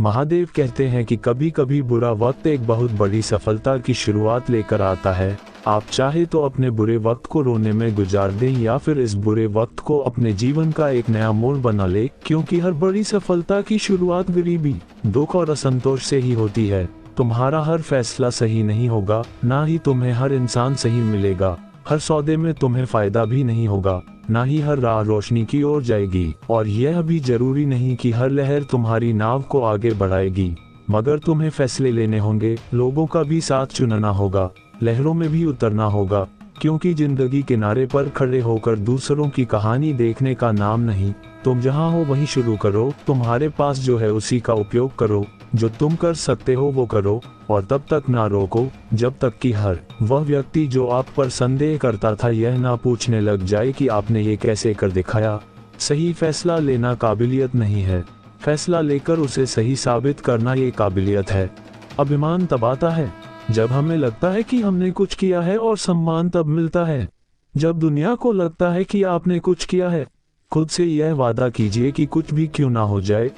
महादेव कहते हैं कि कभी कभी बुरा वक्त एक बहुत बड़ी सफलता की शुरुआत लेकर आता है। आप चाहे तो अपने बुरे वक्त को रोने में गुजार दें या फिर इस बुरे वक्त को अपने जीवन का एक नया मोड़ बना ले, क्योंकि हर बड़ी सफलता की शुरुआत गरीबी, दुख और असंतोष से ही होती है। तुम्हारा हर फैसला सही नहीं होगा, ना ही तुम्हें हर इंसान सही मिलेगा। हर सौदे में तुम्हें फायदा भी नहीं होगा, ना ही हर राह रोशनी की ओर जाएगी। और यह भी जरूरी नहीं कि हर लहर तुम्हारी नाव को आगे बढ़ाएगी, मगर तुम्हें फैसले लेने होंगे, लोगों का भी साथ चुनना होगा, लहरों में भी उतरना होगा। क्योंकि जिंदगी किनारे पर खड़े होकर दूसरों की कहानी देखने का नाम नहीं। तुम जहां हो वहीं शुरू करो, तुम्हारे पास जो है उसी का उपयोग करो, जो तुम कर सकते हो वो करो, और तब तक ना रोको जब तक कि हर वह व्यक्ति जो आप पर संदेह करता था यह ना पूछने लग जाए कि आपने ये कैसे कर दिखाया। सही फैसला लेना काबिलियत नहीं है, फैसला लेकर उसे सही साबित करना ये काबिलियत है। अभिमान तब आता है जब हमें लगता है कि हमने कुछ किया है, और सम्मान तब मिलता है जब दुनिया को लगता है कि आपने कुछ किया है। खुद से यह वादा कीजिए कि कुछ भी क्यों ना हो जाए,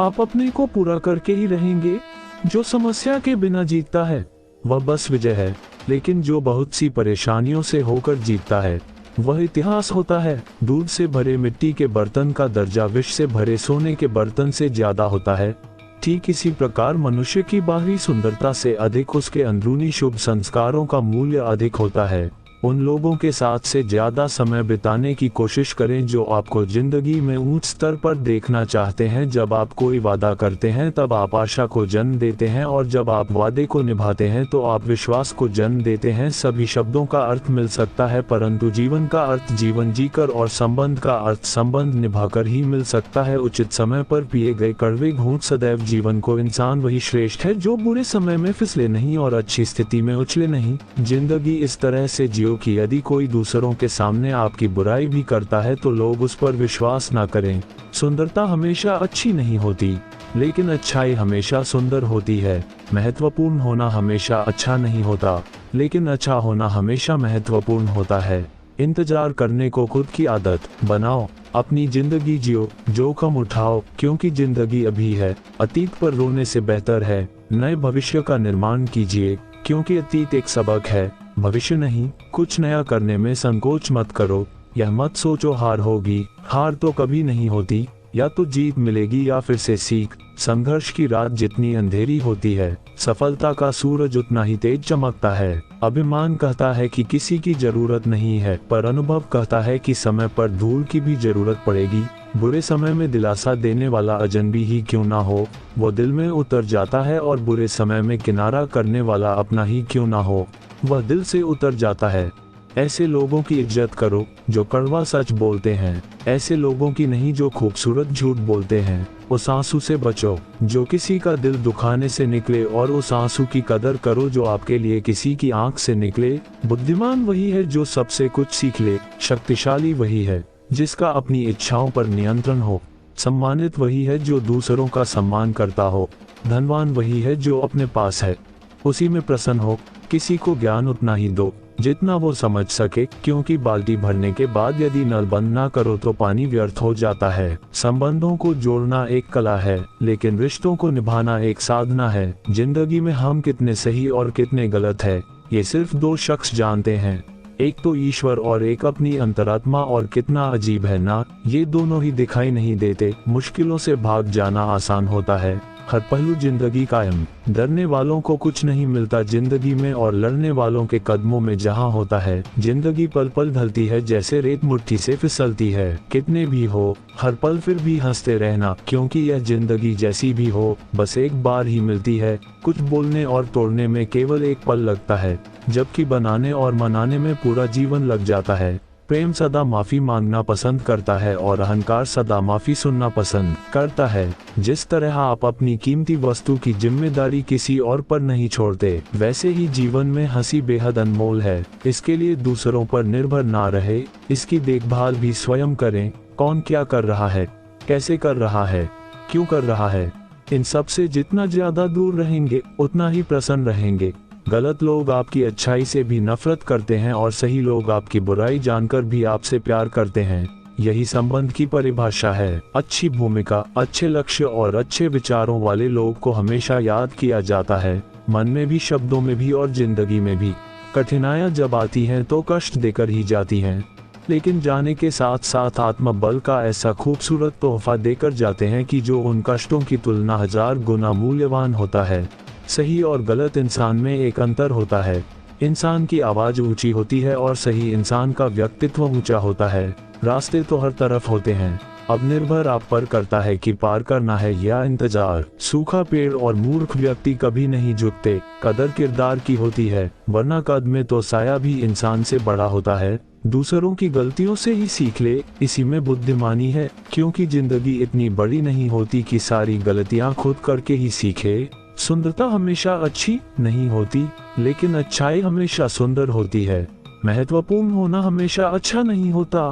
आप अपने को पूरा करके ही रहेंगे। जो समस्या के बिना जीतता है वह बस विजय है, लेकिन जो बहुत सी परेशानियों से होकर जीतता है वह इतिहास होता है। दूध से भरे मिट्टी के बर्तन का दर्जा विष से भरे सोने के बर्तन से ज्यादा होता है। ठीक इसी प्रकार मनुष्य की बाहरी सुंदरता से अधिक उसके अंदरूनी शुभ संस्कारों का मूल्य अधिक होता है। उन लोगों के साथ से ज्यादा समय बिताने की कोशिश करें जो आपको जिंदगी में उच्च स्तर पर देखना चाहते हैं। जब आप कोई वादा करते हैं तब आप आशा को जन्म देते हैं, और जब आप वादे को निभाते हैं तो आप विश्वास को जन्म देते हैं। सभी शब्दों का अर्थ मिल सकता है, परंतु जीवन का अर्थ जीवन जीकर और संबंध का अर्थ संबंध निभाकर ही मिल सकता है। उचित समय पर पिए गए कड़वे घूंट सदैव जीवन को इंसान वही श्रेष्ठ है जो बुरे समय में फिसले नहीं और अच्छी स्थिति में उछले नहीं। जिंदगी इस तरह से जियो कि यदि कोई दूसरों के सामने आपकी बुराई भी करता है तो लोग उस पर विश्वास ना करें। सुंदरता हमेशा अच्छी नहीं होती, लेकिन अच्छाई हमेशा सुंदर होती है। महत्वपूर्ण होना हमेशा अच्छा नहीं होता, लेकिन अच्छा होना हमेशा महत्वपूर्ण होता है। इंतजार करने को खुद की आदत बनाओ, अपनी जिंदगी जियो, जोखिम उठाओ, क्योंकि जिंदगी अभी है। अतीत पर रोने से बेहतर है नए भविष्य का निर्माण कीजिए, क्योंकि अतीत एक सबक है, भविष्य नहीं। कुछ नया करने में संकोच मत करो, यह मत सोचो हार होगी, हार तो कभी नहीं होती, या तो जीत मिलेगी या फिर से सीख। संघर्ष की रात जितनी अंधेरी होती है, सफलता का सूरज उतना ही तेज चमकता है। अभिमान कहता है कि किसी की जरूरत नहीं है, पर अनुभव कहता है कि समय पर धूल की भी जरूरत पड़ेगी। बुरे समय में दिलासा देने वाला अजनबी ही क्यों ना हो, वो दिल में उतर जाता है, और बुरे समय में किनारा करने वाला अपना ही क्यों ना हो, वह दिल से उतर जाता है। ऐसे लोगों की इज्जत करो जो कड़वा सच बोलते हैं, ऐसे लोगों की नहीं जो खूबसूरत झूठ बोलते हैं। उस आंसू से बचो जो किसी का दिल दुखाने से निकले, और उस आंसू की कदर करो जो आपके लिए किसी की आंख से निकले। बुद्धिमान वही है जो सबसे कुछ सीख ले, शक्तिशाली वही है जिसका अपनी इच्छाओं पर नियंत्रण हो, सम्मानित वही है जो दूसरों का सम्मान करता हो, धनवान वही है जो अपने पास है उसी में प्रसन्न हो। किसी को ज्ञान उतना ही दो जितना वो समझ सके, क्योंकि बाल्टी भरने के बाद यदि नल बंद ना करो तो पानी व्यर्थ हो जाता है। संबंधों को जोड़ना एक कला है, लेकिन रिश्तों को निभाना एक साधना है। जिंदगी में हम कितने सही और कितने गलत है ये सिर्फ दो शख्स जानते हैं, एक तो ईश्वर और एक अपनी अंतरात्मा। और कितना अजीब है ना, ये दोनों ही दिखाई नहीं देते। मुश्किलों से भाग जाना आसान होता है, हर पहलू जिंदगी कायम। डरने वालों को कुछ नहीं मिलता जिंदगी में, और लड़ने वालों के कदमों में जहां होता है। जिंदगी पल पल ढलती है जैसे रेत मुट्ठी से फिसलती है। कितने भी हो हर पल फिर भी हंसते रहना, क्योंकि यह जिंदगी जैसी भी हो बस एक बार ही मिलती है। कुछ बोलने और तोड़ने में केवल एक पल लगता है, जबकि बनाने और मनाने में पूरा जीवन लग जाता है। प्रेम सदा माफी मांगना पसंद करता है, और अहंकार सदा माफी सुनना पसंद करता है। जिस तरह आप अपनी कीमती वस्तु की जिम्मेदारी किसी और पर नहीं छोड़ते, वैसे ही जीवन में हंसी बेहद अनमोल है। इसके लिए दूसरों पर निर्भर ना रहे, इसकी देखभाल भी स्वयं करें। कौन क्या कर रहा है, कैसे कर रहा है, क्यों कर रहा है, इन सब से जितना ज्यादा दूर रहेंगे उतना ही प्रसन्न रहेंगे। गलत लोग आपकी अच्छाई से भी नफरत करते हैं, और सही लोग आपकी बुराई जानकर भी आपसे प्यार करते हैं। यही संबंध की परिभाषा है। अच्छी भूमिका, अच्छे लक्ष्य और अच्छे विचारों वाले लोग को हमेशा याद किया जाता है, मन में भी, शब्दों में भी और जिंदगी में भी। कठिनाइयां जब आती हैं तो कष्ट देकर ही जाती हैं, लेकिन जाने के साथ साथ आत्मबल का ऐसा खूबसूरत तोहफा देकर जाते हैं कि जो उन कष्टों की तुलना 1000 गुना मूल्यवान होता है। सही और गलत इंसान में एक अंतर होता है। इंसान की आवाज ऊंची होती है और सही इंसान का व्यक्तित्व ऊंचा होता है। रास्ते तो हर तरफ होते हैं, अब निर्भर आप पर करता है कि पार करना है या इंतजार। सूखा पेड़ और मूर्ख व्यक्ति कभी नहीं झुकते, कदर किरदार की होती है, वरना कद में तो साया भी इंसान से बड़ा होता है। दूसरों की गलतियों से ही सीख ले, इसी में बुद्धिमानी है, क्योंकि जिंदगी इतनी बड़ी नहीं होती कि सारी गलतियां खुद करके ही सीखे। सुंदरता हमेशा अच्छी नहीं होती, लेकिन अच्छाई हमेशा सुंदर होती है। महत्वपूर्ण होना हमेशा अच्छा नहीं होता,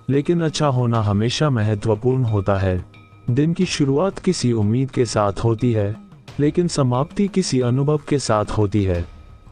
लेकिन अच्छा होना हमेशा महत्वपूर्ण होता है। दिन की शुरुआत किसी उम्मीद के साथ होती है, लेकिन समाप्ति किसी अनुभव के साथ होती है।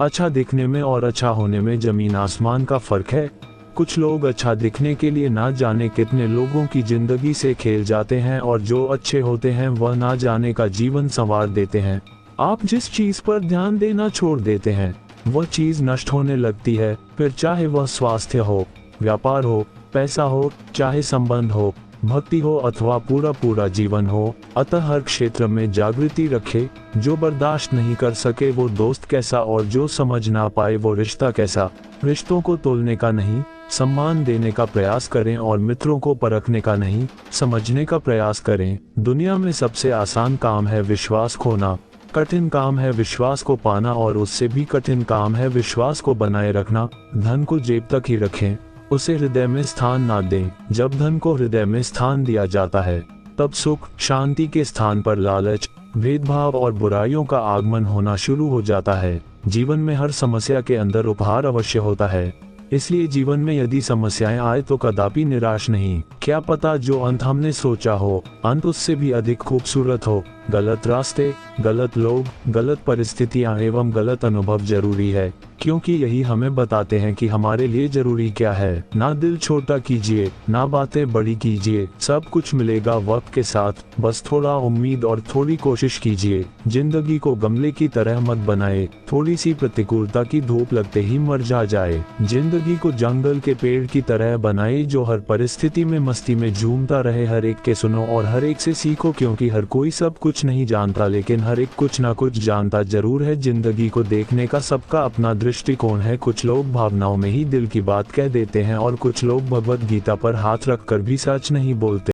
अच्छा दिखने में और अच्छा होने में जमीन आसमान का फर्क है। कुछ लोग अच्छा दिखने के लिए ना जाने कितने लोगों की जिंदगी से खेल जाते हैं, और जो अच्छे होते हैं वह ना जाने का जीवन संवार देते हैं। आप जिस चीज पर ध्यान देना छोड़ देते हैं, वह चीज नष्ट होने लगती है, फिर चाहे वह स्वास्थ्य हो, व्यापार हो, पैसा हो, चाहे संबंध हो, भक्ति हो अथवा पूरा जीवन हो। अतः हर क्षेत्र में जागृति रखे। जो बर्दाश्त नहीं कर सके वो दोस्त कैसा, और जो समझ ना पाए वो रिश्ता कैसा। रिश्तों को तोलने का नहीं, सम्मान देने का प्रयास करें, और मित्रों को परखने का नहीं, समझने का प्रयास करें। दुनिया में सबसे आसान काम है विश्वास खोना, कठिन काम है विश्वास को पाना, और उससे भी कठिन काम है विश्वास को बनाए रखना। धन को जेब तक ही रखें, उसे हृदय में स्थान ना दें। जब धन को हृदय में स्थान दिया जाता है, तब सुख शांति के स्थान पर लालच, भेदभाव और बुराइयों का आगमन होना शुरू हो जाता है। जीवन में हर समस्या के अंदर उपहार अवश्य होता है, इसलिए जीवन में यदि समस्याएं आए तो कदापि निराश नहीं। क्या पता जो अंत हमने सोचा हो, अंत उससे भी अधिक खूबसूरत हो। गलत रास्ते, गलत लोग, गलत परिस्थितियां एवं गलत अनुभव जरूरी है, क्योंकि यही हमें बताते हैं कि हमारे लिए जरूरी क्या है। ना दिल छोटा कीजिए, ना बातें बड़ी कीजिए, सब कुछ मिलेगा वक्त के साथ। बस थोड़ा उम्मीद और थोड़ी कोशिश कीजिए। जिंदगी को गमले की तरह मत बनाए, थोड़ी सी प्रतिकूलता की धूप लगते ही मरझा जाए। जिंदगी को जंगल के पेड़ की तरह बनाए, जो हर परिस्थिति में मस्ती में झूमता रहे। हर एक के सुनो और हर एक से सीखो, क्योंकि हर कोई सब कुछ नहीं जानता, लेकिन हर एक कुछ ना कुछ जानता जरूर है। जिंदगी को देखने का सबका अपना दृष्टिकोण है। कुछ लोग भावनाओं में ही दिल की बात कह देते हैं, और कुछ लोग भगवत गीता पर हाथ रखकर भी सच नहीं बोलते।